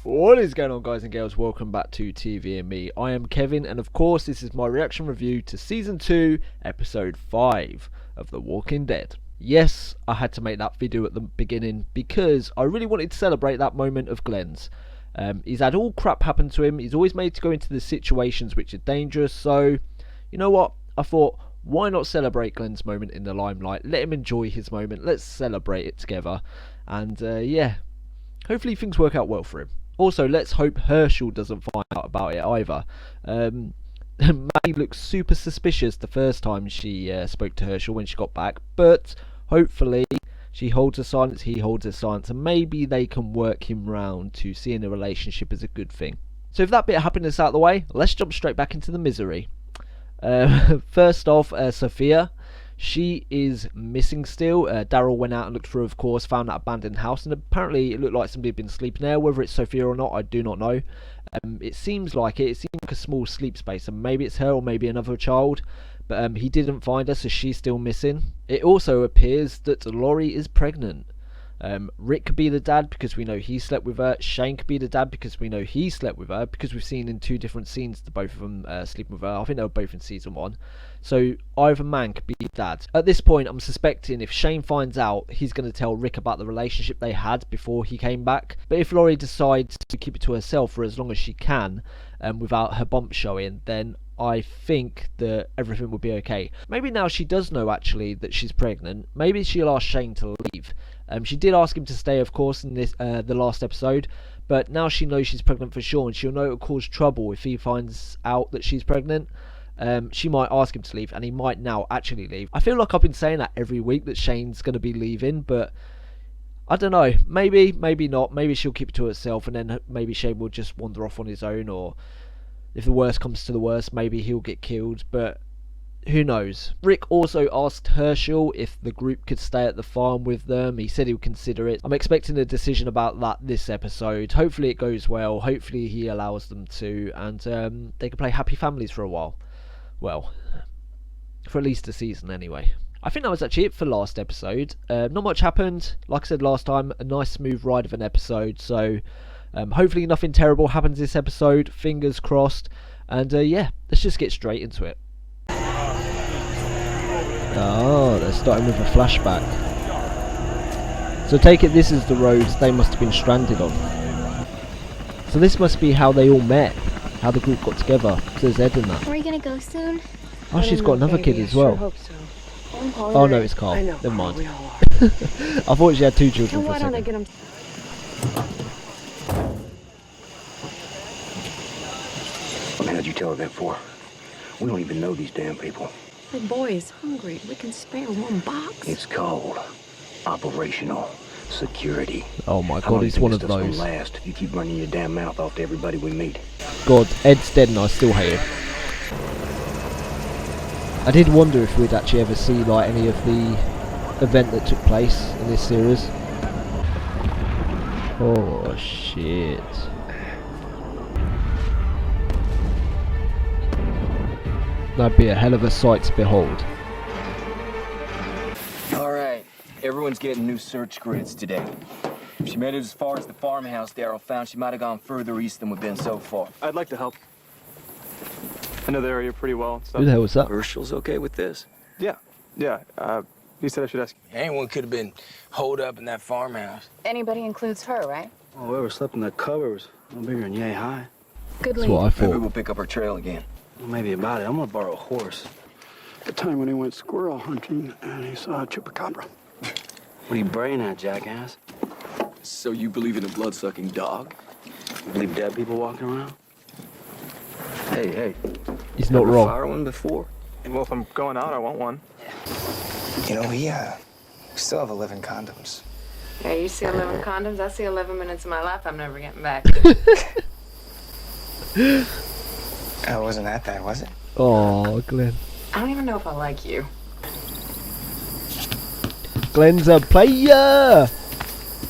What is going on, guys and girls? Welcome back to TV and Me. I am Kevin, and of course this is my reaction review to Season 2, Episode 5 of The Walking Dead. Yes, I had to make that video at the beginning because I really wanted to celebrate that moment of Glenn's. He's had all crap happen to him. He's always made to go into the situations which are dangerous, so you know what? I thought, why not celebrate Glenn's moment in the limelight? Let him enjoy his moment. Let's celebrate it together. And yeah, hopefully things work out well for him. Also, let's hope Herschel doesn't find out about it either. Maggie looked super suspicious the first time she spoke to Herschel when she got back, but hopefully she holds her silence, he holds his silence, and maybe they can work him round to seeing a relationship as a good thing. So with that bit of happiness out of the way, let's jump straight back into the misery. First off, Sophia. She is missing still. Daryl went out and looked for her, of course, found that abandoned house, and apparently it looked like somebody had been sleeping there. Whether it's Sophia or not, I do not know. It seems like it. It seems like a small sleep space, and maybe it's her or maybe another child. But he didn't find her, so she's still missing. It also appears that Laurie is pregnant. Rick could be the dad because we know he slept with her. Shane could be the dad because we know he slept with her, because we've seen in two different scenes the both of them sleeping with her. I think they were both in season 1. So either man could be dad. At this point, I'm suspecting if Shane finds out, he's going to tell Rick about the relationship they had before he came back. But if Laurie decides to keep it to herself for as long as she can, without her bump showing, then I think that everything will be okay. Maybe now she does know actually that she's pregnant. Maybe she'll ask Shane to leave. She did ask him to stay, of course, in this the last episode. But now she knows she's pregnant for sure, and she'll know it'll cause trouble if he finds out that she's pregnant. She might ask him to leave, and he might now actually leave. I feel like I've been saying that every week, that Shane's going to be leaving, but I don't know. Maybe, maybe not. Maybe she'll keep it to herself, and then maybe Shane will just wander off on his own, or if the worst comes to the worst, maybe he'll get killed, but who knows. Rick also asked Herschel if the group could stay at the farm with them. He said he would consider it. I'm expecting a decision about that this episode. Hopefully it goes well. Hopefully he allows them to, and they can play happy families for a while. Well, for at least a season anyway. I think that was actually it for last episode. Not much happened. Like I said last time, a nice smooth ride of an episode, so hopefully nothing terrible happens this episode. Fingers crossed. And yeah, let's just get straight into it. Oh, they're starting with a flashback. So take it this is the roads they must have been stranded on. So this must be how they all met, how the group got together. There's Ed and that. Are we gonna go soon? Oh, she's got another kid as well. I hope so. Oh no, it's Carl. Never mind. I thought she had 2 children for a Why don't I second. get him? What how'd you tell her that for? We don't even know these damn people. The boy is hungry. We can spare one box. It's called operational security. Oh my god, he's one of those. Gonna last if you keep running your damn mouth off to everybody we meet. God, Ed's dead and I still hate him. I did wonder if we'd actually ever see like any of the event that took place in this series. Oh shit. That'd be a hell of a sight to behold. Alright, everyone's getting new search grids today. If she made it as far as the farmhouse Daryl found, she might have gone further east than we've been so far. I'd like to help. I know the area pretty well. So. Who the hell was that? Herschel's okay with this? Yeah. He said I should ask. Anyone could have been holed up in that farmhouse. Anybody includes her, right? Oh, whoever slept in the covers, no bigger than yay high. Good That's lead. what I Maybe thought. we'll pick up our trail again. Well, maybe about it. I'm gonna borrow a horse. The time when he went squirrel hunting and he saw a chupacabra. What are you braying at, jackass? So you believe in a blood-sucking dog? You believe dead people walking around? Hey. He's not Ever wrong. fire one before? Well, if I'm going out, I want one. You know, we still have 11 condoms. Yeah, you see 11 condoms, I see 11 minutes of my life I'm never getting back. It wasn't that bad, was it? Oh, Glenn. I don't even know if I like you. Glenn's a player!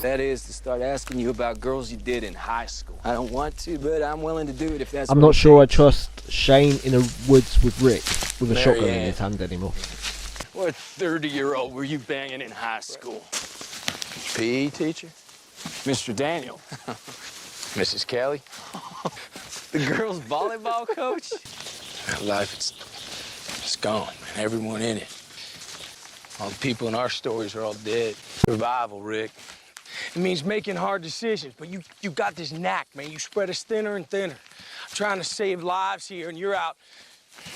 That is to start asking you about girls you did in high school. I don't want to, but I'm willing to do it if that's I'm what not it sure I takes. trust Shane in the woods with Rick with a Mary shotgun in Ann. his hand anymore. What 30-year-old were you banging in high school? PE teacher? Mr. Daniel. Mrs. Kelly? The girls' volleyball coach? That life, it's gone, man. Everyone in it. All the people in our stories are all dead. Survival, Rick. It means making hard decisions, but you got this knack, man. You spread us thinner and thinner. I'm trying to save lives here, and you're out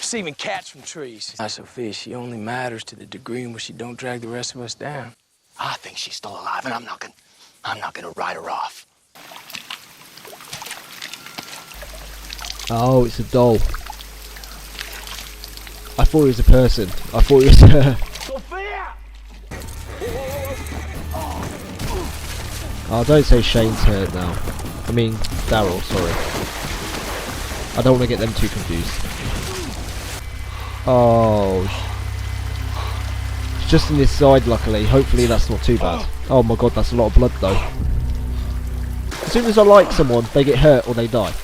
saving cats from trees. My Sophia, she only matters to the degree in which she don't drag the rest of us down. I think she's still alive, and I'm not gonna write her off. Oh, it's a doll. I thought it was a person. I thought it was her. Sophia! Oh, don't say Shane's hurt now. I mean, Daryl, sorry. I don't want to get them too confused. Oh. It's just in his side, luckily. Hopefully that's not too bad. Oh my god, that's a lot of blood, though. As soon as I like someone, they get hurt or they die.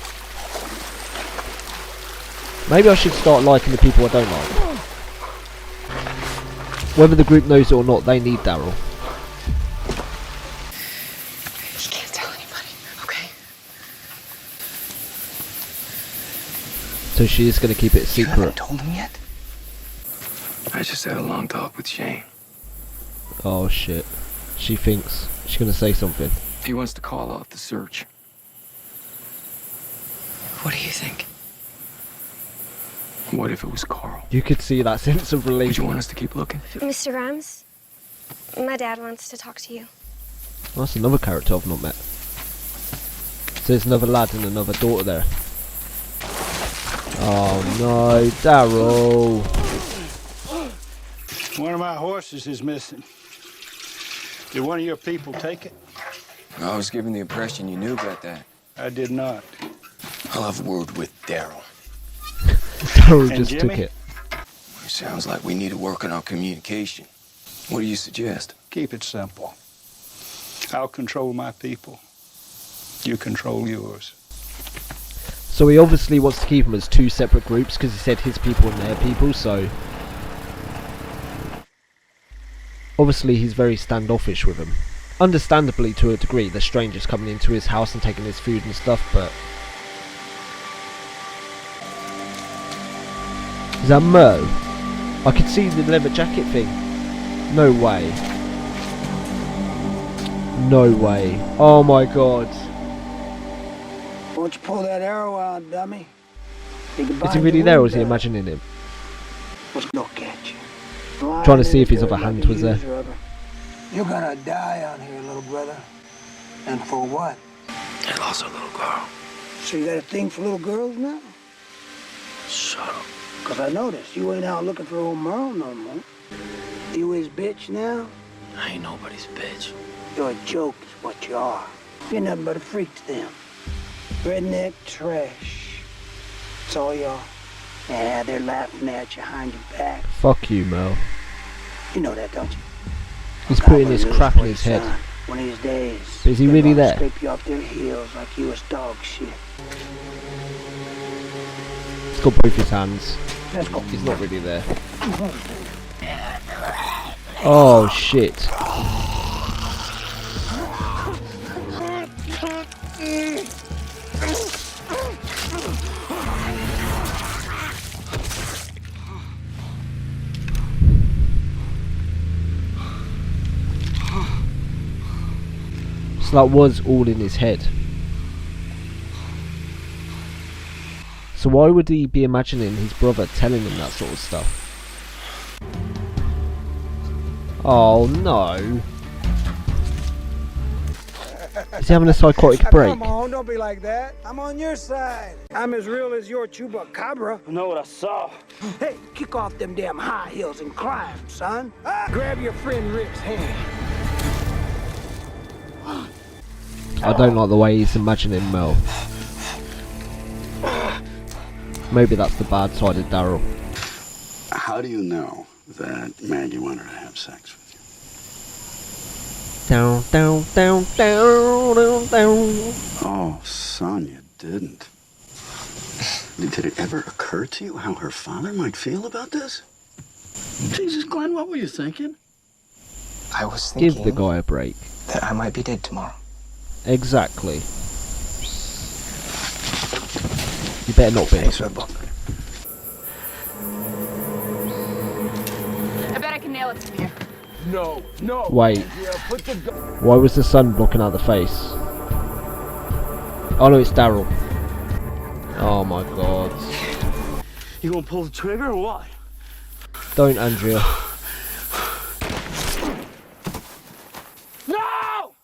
Maybe I should start liking the people I don't like. Whether the group knows it or not, they need Daryl. You can't tell anybody, okay? So she is going to keep it a secret. You haven't told him yet? I just had a long talk with Shane. Oh shit. She thinks she's going to say something. He wants to call off the search. What do you think? What if it was Carl? You could see that sense of Would relief. you want us to keep looking? Mr. Rams, my dad wants to talk to you. That's another character I've not met. So there's another lad and another daughter there. Oh no, Daryl. One of my horses is missing. Did one of your people take it? I was given the impression you knew about that. I did not. I'll have a word with Daryl. Daryl And just Jimmy? took it. It sounds like we need to work on our communication. What do you suggest? Keep it simple. I'll control my people. You control yours. So he obviously wants to keep them as two separate groups because he said his people and their people, so... Obviously he's very standoffish with them. Understandably to a degree, they're strangers coming into his house and taking his food and stuff, but... Is that Mo? I could see the leather jacket thing. No way. No way. Oh my god. Won't you pull that arrow out, dummy? Is he really there or is he imagining him? Let's look at you. Trying to see if his other hand was there. You're gonna die out here, little brother. And for what? I lost a little girl. So you got a thing for little girls now? Shut up. 'Cause I noticed you ain't out looking for old Merle no more. You his bitch now? I ain't nobody's bitch. You're a joke is what you are. You're nothing but a freak to them. Redneck trash. That's all you are. Yeah, they're laughing at you behind your back. Fuck you, Mel. You know that, don't you? He's putting his crap in his head. One of these days. But is he they're really gonna there? Scrape you off their heels like you was dog shit. He's got both his hands. Let's go. He's not really there. Oh shit. So that was all in his head. So why would he be imagining his brother telling him that sort of stuff? Oh no. Is he having a psychotic break? Come on, don't be like that. I'm on your side. I'm as real as your Chupacabra. I know what I saw. Hey, kick off them damn high heels and climb, son. Grab your friend Rick's hand. I don't like the way he's imagining Mel. Maybe that's the bad side of Daryl. How do you know that Maggie wanted to have sex with Down, down, down, down, down, down. Oh, son, you didn't. Did it ever occur to you how her father might feel about this? Jesus, Glenn, what were you thinking? I was thinking Give the guy a break. that I might be dead tomorrow. Exactly. You better not be. Thanks for the book. I bet I can nail it from here. No, no. Wait. Why was the sun blocking out the face? Oh no, it's Daryl. Oh my god. You gonna pull the trigger or what? Don't, Andrea. No!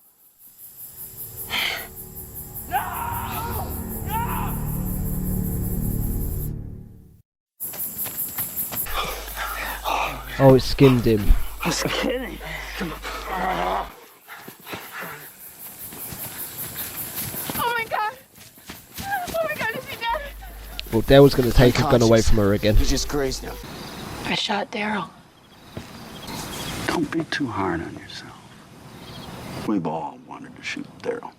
No! No! Oh, it skimmed him. I was kidding. Come on. Oh my god! Oh my god, is he dead? Well, Daryl's going to take his gun away from her again. He's just grazed now. I shot Daryl. Don't be too hard on yourself. We've all wanted to shoot Daryl.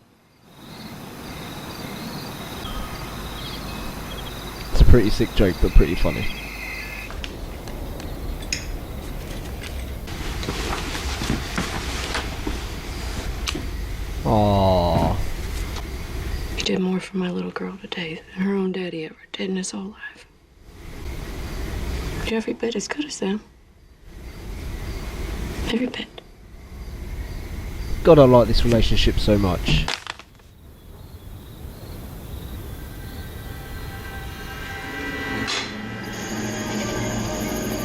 It's a pretty sick joke, but pretty funny. Aww. He did more for my little girl today than her own daddy ever did in his whole life. Every bit as good as them. Every bit. God, I like this relationship so much.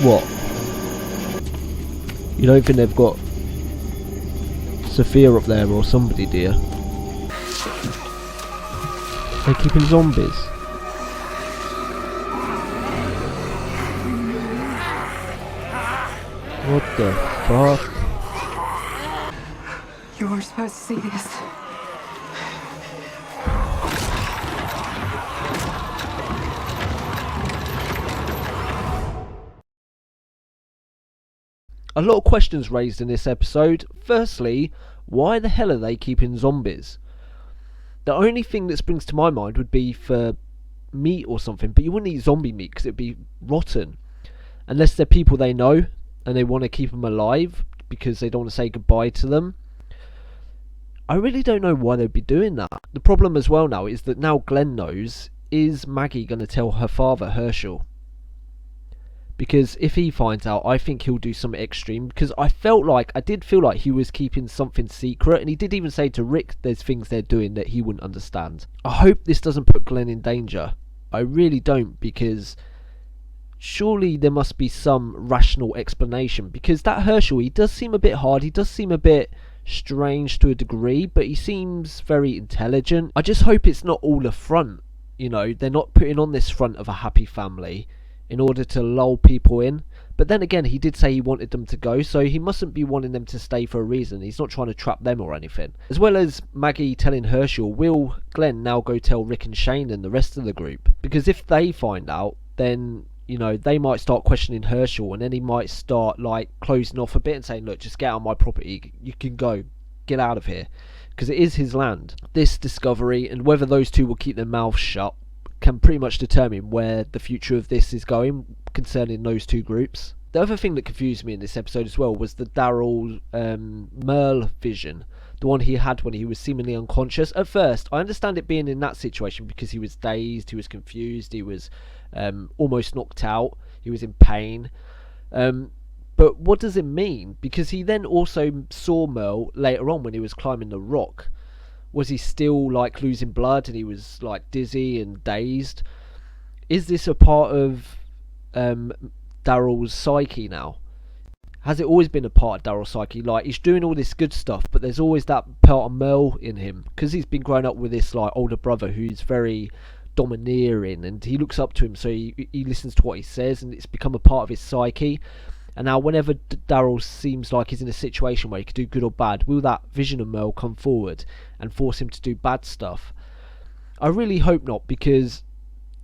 What? You don't think they've got Sophia up there or somebody, dear? They're keeping zombies. What the fuck? You were supposed to see this. A lot of questions raised in this episode. Firstly, why the hell are they keeping zombies? The only thing that springs to my mind would be for meat or something, but you wouldn't eat zombie meat because it'd be rotten. Unless they're people they know and they want to keep them alive because they don't want to say goodbye to them. I really don't know why they'd be doing that. The problem as well now is that now Glenn knows, is Maggie going to tell her father, Herschel? Because if he finds out, I think he'll do something extreme. Because I did feel like he was keeping something secret. And he did even say to Rick, there's things they're doing that he wouldn't understand. I hope this doesn't put Glenn in danger. I really don't, because surely there must be some rational explanation. Because that Herschel, he does seem a bit hard. He does seem a bit strange to a degree. But he seems very intelligent. I just hope it's not all a front. You know, they're not putting on this front of a happy family in order to lull people in. But then again, he did say he wanted them to go, so he mustn't be wanting them to stay for a reason. He's not trying to trap them or anything. As well as Maggie telling Herschel, will Glenn now go tell Rick and Shane and the rest of the group? Because if they find out, then, you know, they might start questioning Herschel, and then he might start, like, closing off a bit and saying, look, just get out of my property, you can go, get out of here. Because it is his land. This discovery, and whether those two will keep their mouths shut, can pretty much determine where the future of this is going concerning those two groups. The other thing that confused me in this episode as well was the Daryl Merle vision, the one he had when he was seemingly unconscious. At first, I understand it being in that situation because he was dazed, he was confused, he was almost knocked out, he was in pain. But what does it mean? Because he then also saw Merle later on when he was climbing the rock. Was he still, like, losing blood and he was, like, dizzy and dazed? Is this a part of Daryl's psyche now? Has it always been a part of Daryl's psyche? Like, he's doing all this good stuff, but there's always that part of Merle in him. Because he's been growing up with this, like, older brother who's very domineering, and he looks up to him, so he listens to what he says, and it's become a part of his psyche. And now whenever Daryl seems like he's in a situation where he could do good or bad, will that vision of Merle come forward and force him to do bad stuff? I really hope not, because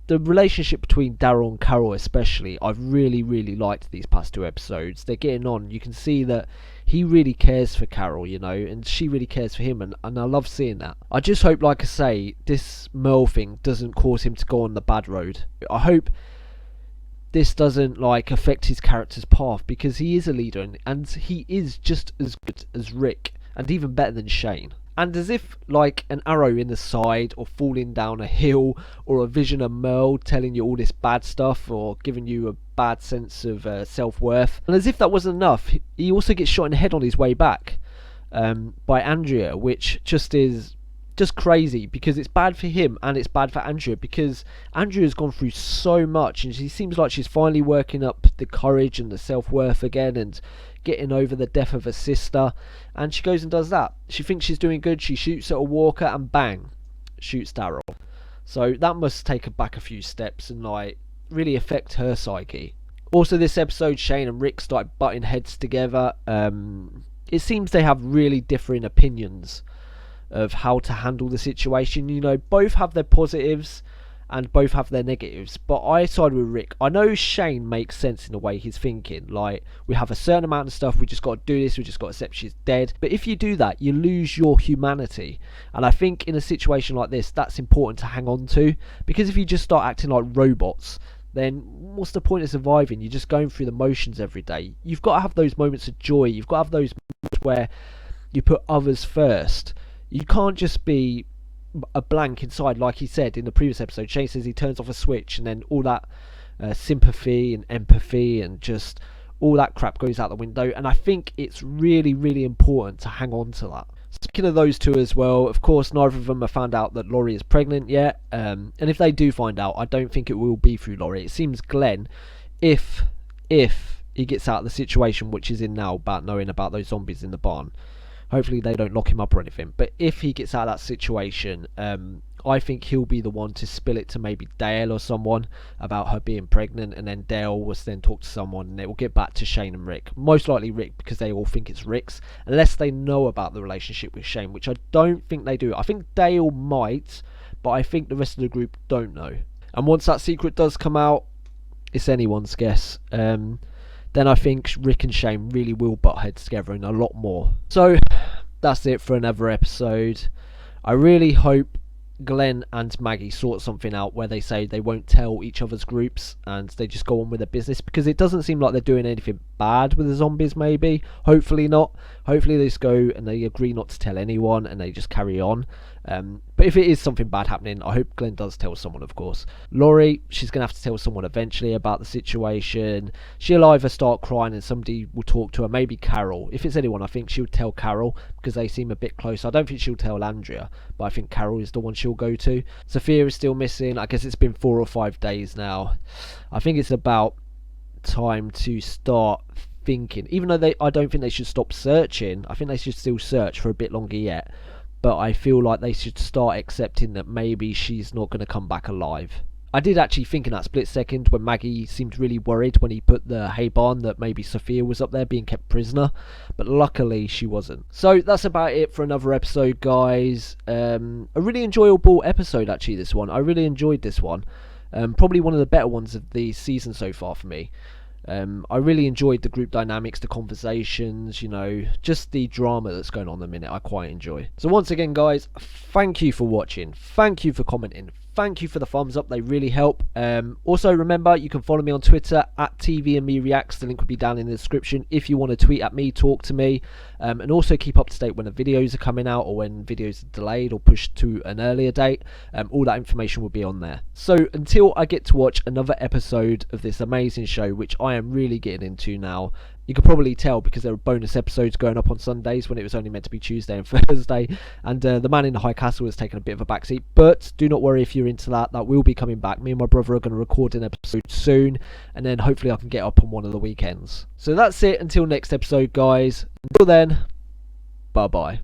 the relationship between Daryl and Carol especially, I've really, really liked these past two episodes. They're getting on. You can see that he really cares for Carol, you know, and she really cares for him, and I love seeing that. I just hope, like I say, this Merle thing doesn't cause him to go on the bad road. I hope this doesn't, like, affect his character's path, because he is a leader, and he is just as good as Rick, and even better than Shane. And as if like an arrow in the side, or falling down a hill, or a vision of Merle telling you all this bad stuff, or giving you a bad sense of self-worth. And as if that wasn't enough, he also gets shot in the head on his way back by Andrea, which is just crazy, because it's bad for him and it's bad for Andrea, because Andrea's gone through so much and she seems like she's finally working up the courage and the self-worth again and getting over the death of her sister, and she goes and does that. She thinks she's doing good, she shoots at a walker and bang, shoots Daryl. So that must take her back a few steps and like really affect her psyche. Also this episode, Shane and Rick start butting heads together. It seems they have really differing opinions of how to handle the situation. You know, both have their positives and both have their negatives, but I side with Rick. I know Shane makes sense in the way he's thinking, like, we have a certain amount of stuff, we just got to do this, we just got to accept she's dead. But if you do that, you lose your humanity, and I think in a situation like this, that's important to hang on to, because if you just start acting like robots, then what's the point of surviving? You're just going through the motions every day. You've got to have those moments of joy, you've got to have those moments where you put others first. You can't just be a blank inside, like he said in the previous episode. Shane says he turns off a switch and then all that sympathy and empathy and just all that crap goes out the window, and I think it's really, really important to hang on to that. Speaking of those two as well, of course neither of them have found out that Laurie is pregnant yet, and if they do find out, I don't think it will be through Laurie. It seems Glenn, if he gets out of the situation which he's in now about knowing about those zombies in the barn, hopefully they don't lock him up or anything, but if he gets out of that situation, I think he'll be the one to spill it to maybe Dale or someone about her being pregnant, and then Dale will then talk to someone and it will get back to Shane and Rick. Most likely Rick, because they all think it's Rick's, unless they know about the relationship with Shane, which I don't think they do. I think Dale might, but I think the rest of the group don't know. And once that secret does come out, it's anyone's guess. Then I think Rick and Shane really will butt heads together and a lot more. So that's it for another episode. I really hope Glenn and Maggie sort something out where they say they won't tell each other's groups and they just go on with their business, because it doesn't seem like they're doing anything bad with the zombies. Maybe, hopefully not. Hopefully they just go and they agree not to tell anyone and they just carry on. But if it is something bad happening, I hope Glenn does tell someone, of course. Laurie, she's going to have to tell someone eventually about the situation. She'll either start crying and somebody will talk to her, maybe Carol. If it's anyone, I think she'll tell Carol, because they seem a bit close. I don't think she'll tell Andrea, but I think Carol is the one she'll go to. Sophia is still missing. I guess it's been 4 or 5 days now. I think it's about time to start thinking, even though I don't think they should stop searching. I think they should still search for a bit longer yet, but I feel like they should start accepting that maybe she's not going to come back alive. I did actually think in that split second when Maggie seemed really worried when he put the hay barn that maybe Sophia was up there being kept prisoner, but luckily she wasn't. So that's about it for another episode, guys. A really enjoyable episode actually, this one. I really enjoyed this one. Probably one of the better ones of the season so far for me. I really enjoyed the group dynamics, the conversations, you know, just the drama that's going on in the minute. I quite enjoy. So once again, guys, thank you for watching. Thank you for commenting. Thank you for the thumbs up, they really help. Also remember, you can follow me on Twitter at TVandMeReacts. The link will be down in the description if you want to tweet at me, talk to me, and also keep up to date when the videos are coming out or when videos are delayed or pushed to an earlier date. All that information will be on there. So until I get to watch another episode of this amazing show, which I am really getting into now, you can probably tell because there are bonus episodes going up on Sundays when it was only meant to be Tuesday and Thursday, and The Man in the High Castle has taken a bit of a backseat, but do not worry if you're into that. That will be coming back. Me and my brother are going to record an episode soon, and then hopefully I can get up on one of the weekends. So that's it until next episode, guys. Until then, bye bye.